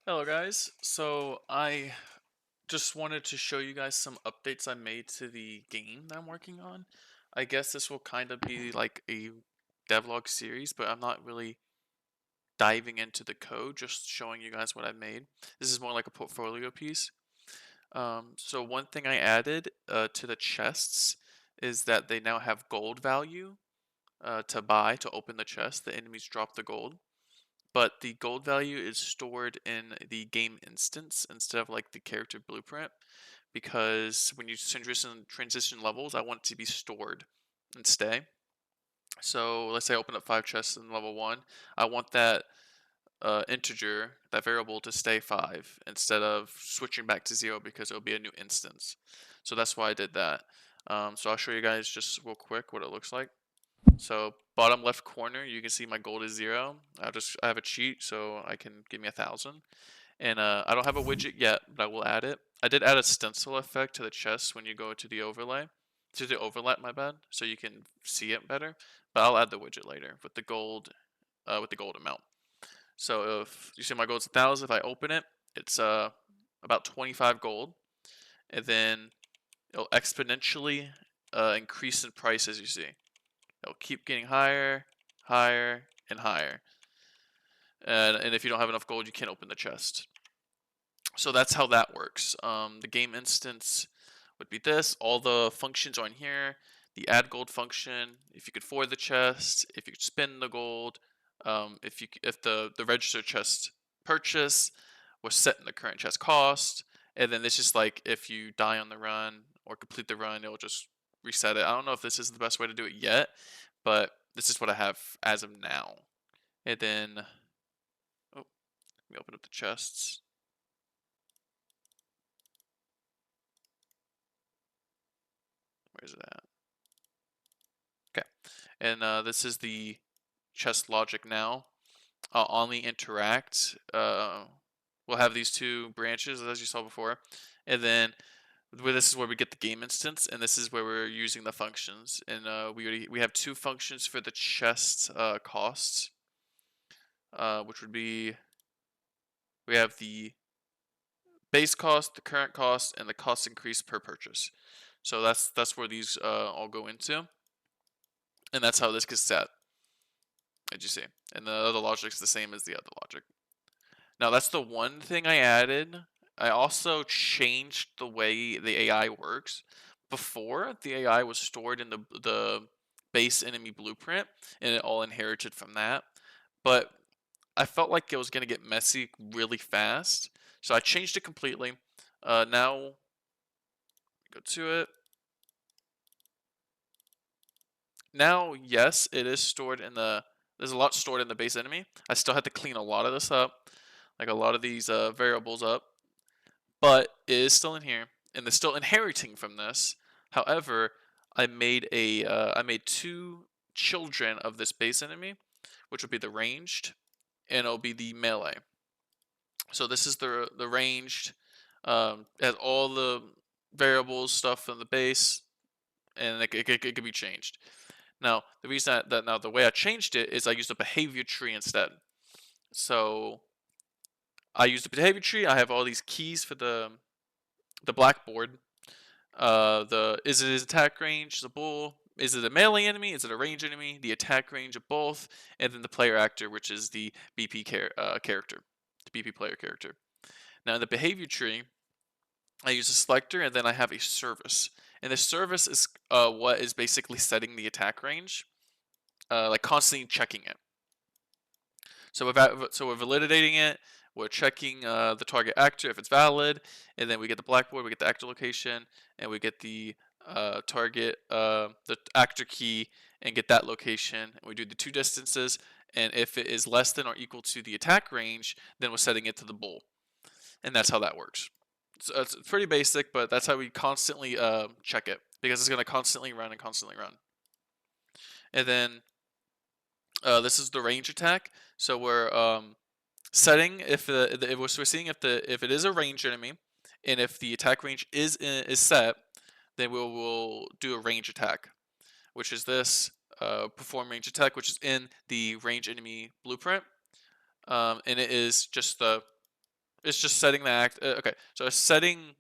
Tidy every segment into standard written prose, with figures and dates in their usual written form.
Hello guys, so I just wanted to show you guys some updates I made to the game that I'm working on. I guess this will kind of be like a devlog series, but I'm not really diving into the code, just showing you guys what I made. This is more like a portfolio piece. So one thing I added to the chests is that they now have gold value to buy to open the chest. The enemies drop the gold. But the gold value is stored in the game instance instead of like the character blueprint, because when you transition levels, I want it to be stored and stay. So let's say I open up 5 chests in level 1. I want that integer, that variable, to stay 5 instead of switching back to 0 because it'll be a new instance. So that's why I did that. So I'll show you guys just real quick what it looks like. So bottom left corner, you can see my gold is 0. I have a cheat, so I can give me 1,000. And I don't have a widget yet, but I will add it. I did add a stencil effect to the chest when you go to the overlay, to the overlap, my bad, so you can see it better. But I'll add the widget later with the gold amount. So if you see my gold's 1,000, if I open it, it's about 25 gold, and then it'll exponentially increase in price as you see. It'll keep getting higher, higher, and higher. And if you don't have enough gold, you can't open the chest. So that's how that works. The game instance would be this. All the functions are in here. The add gold function, if you could forward the chest, if you could spin the gold, if the register chest purchase was set in the current chest cost, and then this is like if you die on the run or complete the run, it'll just reset it. I don't know if this is the best way to do it yet, but this is what I have as of now. And then, oh, let me open up the chests. Where's it at? Okay, and this is the chest logic now. On the interact, we'll have these two branches as you saw before, and then this is where we get the game instance, and this is where we're using the functions. And we have 2 functions for the chest costs, which would be, we have the base cost, the current cost, and the cost increase per purchase. So that's where these all go into, and that's how this gets set, as you see. And the other logic is the same as the other logic. Now that's the one thing I added. I also changed the way the AI works. Before, the AI was stored in the base enemy blueprint, and it all inherited from that. But I felt like it was going to get messy really fast, so I changed it completely. Now, go to it. Now, yes, it is stored in there's a lot stored in the base enemy. I still had to clean a lot of this up, like a lot of these variables up, but it is still in here, and it's still inheriting from this. However, I made 2 children of this base enemy, which will be the ranged, and it'll be the melee. So this is the ranged, has all the variables stuff from the base, and it could be changed. Now, the reason that now the way I changed it is I used a behavior tree instead. So I used the behavior tree. I have all these keys for the blackboard. Is it his attack range, the bull? Is it a melee enemy? Is it a range enemy? The attack range of both, and then the player actor, which is the BP character, the BP player character. Now in the behavior tree, I use a selector, and then I have a service. And the service is what is basically setting the attack range, like constantly checking it. So we're validating it. We're checking the target actor if it's valid, and then we get the blackboard, we get the actor location, and we get the target, the actor key, and get that location. And we do the 2 distances, and if it is less than or equal to the attack range, then we're setting it to the bull, and that's how that works. So it's pretty basic, but that's how we constantly check it, because it's going to constantly run and constantly run. And then this is the range attack. So we're setting if we're seeing if it is a range enemy, and if the attack range is set, then we'll do a range attack, which is this perform range attack, which is in the range enemy blueprint, and it is just the It's just setting the act. Okay, so setting.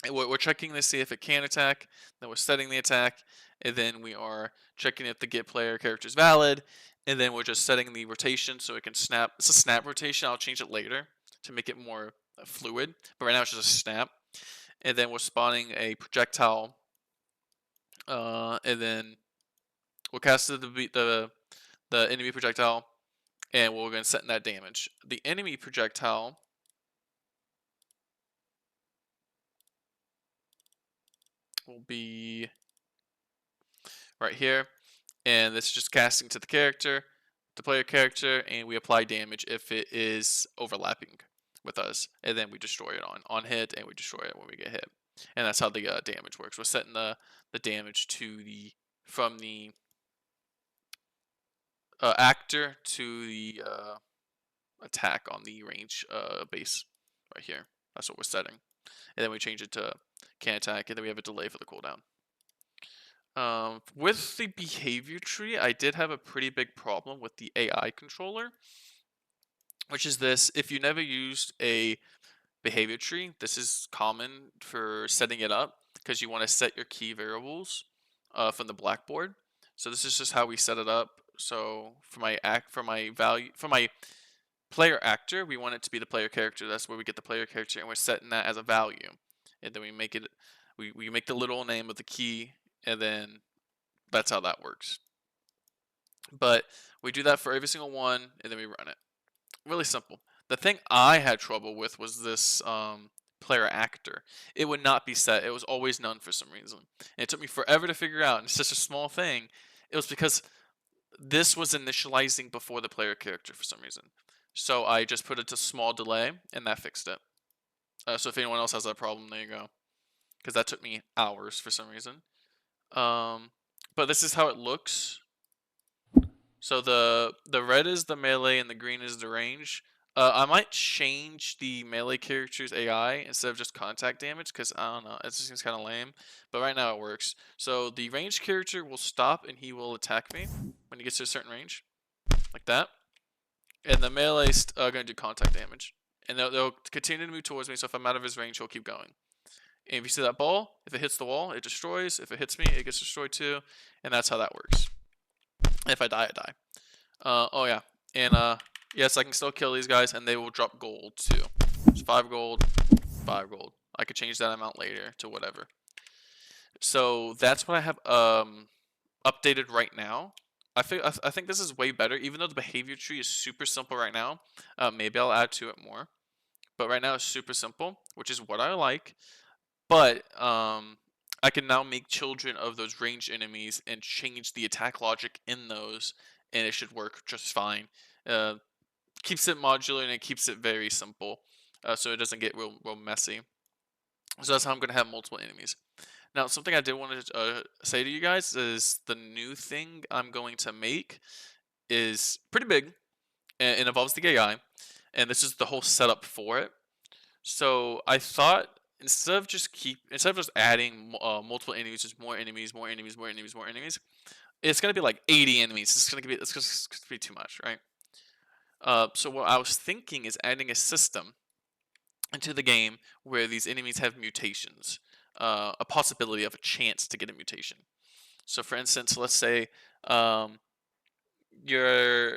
We're checking to see if it can attack. Then we're setting the attack, and then we are checking if the get player character is valid, and then we're just setting the rotation so it can snap. It's a snap rotation. I'll change it later to make it more fluid, but right now it's just a snap. And then we're spawning a projectile, and then we'll cast the enemy projectile, and we're going to set in that damage. The enemy projectile will be right here, and this is just casting to the player character, and we apply damage if it is overlapping with us, and then we destroy it on hit, and we destroy it when we get hit. And that's how the damage works. We're setting the damage to the from the actor to the attack on the range base right here. That's what we're setting. And then we change it to can attack, and then we have a delay for the cooldown. With the behavior tree, I did have a pretty big problem with the AI controller, which is this. If you never used a behavior tree, this is common for setting it up because you want to set your key variables from the blackboard. So this is just how we set it up. So for my player actor, we want it to be the player character. That's where we get the player character, and we're setting that as a value. And then we make it, we make the literal name of the key, and then that's how that works. But we do that for every single one, and then we run it. Really simple. The thing I had trouble with was this player actor. It would not be set. It was always none for some reason. And it took me forever to figure out, and it's such a small thing. It was because this was initializing before the player character for some reason. So I just put it to small delay, and that fixed it. So if anyone else has that problem, there you go. Because that took me hours for some reason. But this is how it looks. So the red is the melee and the green is the range. I might change the melee character's AI instead of just contact damage because I don't know, it just seems kind of lame. But right now it works. So the range character will stop and he will attack me when he gets to a certain range, like that. And the melee's gonna do contact damage, and they'll continue to move towards me. So if I'm out of his range, he'll keep going. And if you see that ball, if it hits the wall, it destroys. If it hits me, it gets destroyed too. And that's how that works. And if I die, I die. Oh yeah, and yes, I can still kill these guys, and they will drop gold too. It's 5 gold, 5 gold. I could change that amount later to whatever. So that's what I have updated right now. I think this is way better, even though the behavior tree is super simple right now. Maybe I'll add to it more, but right now it's super simple, which is what I like. But I can now make children of those ranged enemies and change the attack logic in those, and it should work just fine. Keeps it modular and it keeps it very simple, so it doesn't get real messy. So that's how I'm going to have multiple enemies. Now, something I did want to say to you guys is the new thing I'm going to make is pretty big, and it involves the AI, and this is the whole setup for it. So I thought instead of just adding multiple enemies, just more enemies, more enemies, more enemies, more enemies, it's gonna be like 80 enemies. It's gonna be too much, right? So what I was thinking is adding a system into the game where these enemies have mutations, a possibility of a chance to get a mutation. So for instance, let's say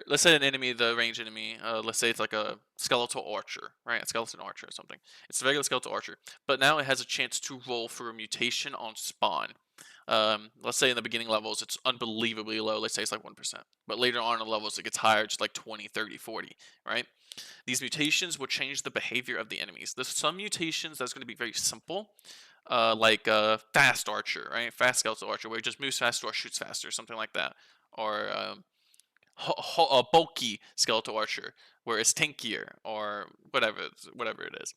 let's say an enemy, the range enemy, let's say it's like a skeletal archer, right? A skeleton archer or something. It's a regular skeletal archer, but now it has a chance to roll for a mutation on spawn. Let's say in the beginning levels it's unbelievably low, let's say it's like 1%, but later on in the levels it gets higher, just like 20, 30, 40, right? These mutations will change the behavior of the enemies. There's some mutations that's going to be very simple, like fast archer, right? Fast skeletal archer, where it just moves faster or shoots faster, something like that. Or a bulky skeletal archer, where it's tankier, or whatever it is.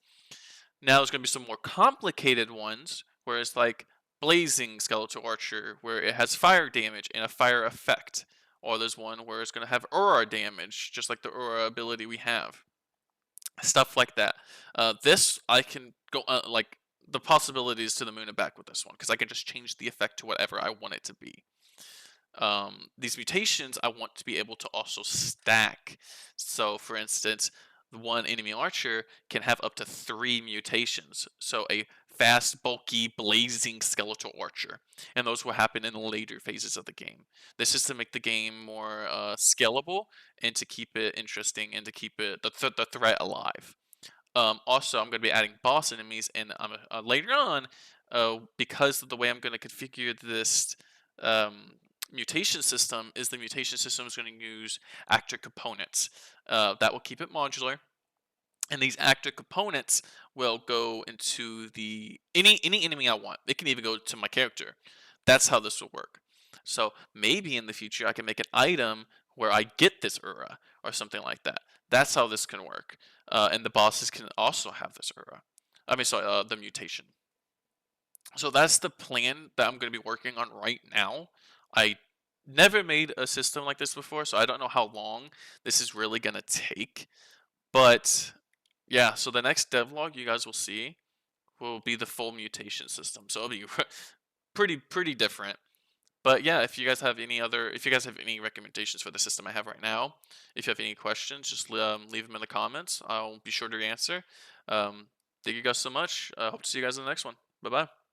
Now there's going to be some more complicated ones, where it's like blazing skeletal archer, where it has fire damage and a fire effect. Or there's one where it's going to have aura damage, just like the aura ability we have. Stuff like that. This, I can go, like, the possibilities to the moon and back with this one, because I can just change the effect to whatever I want it to be. These mutations I want to be able to also stack. So for instance, the one enemy archer can have up to 3 mutations. So a fast, bulky, blazing skeletal archer, and those will happen in the later phases of the game. This is to make the game more scalable and to keep it interesting and to keep it the threat alive. Also, I'm going to be adding boss enemies, and later on, because of the way I'm going to configure this um, mutation system, is the mutation system is going to use actor components. That will keep it modular, and these actor components will go into the any enemy I want. It can even go to my character. That's how this will work. So maybe in the future I can make an item where I get this Ura or something like that. That's how this can work. And the bosses can also have this Ura. I mean, sorry, the mutation. So that's the plan that I'm going to be working on right now. I never made a system like this before, so I don't know how long this is really going to take. But yeah, so the next devlog you guys will see will be the full mutation system. So it'll be pretty different. But yeah, if you guys have any recommendations for the system I have right now, if you have any questions, just leave them in the comments. I'll be sure to answer. Um, thank you guys so much. Hope to see you guys in the next one. Bye bye.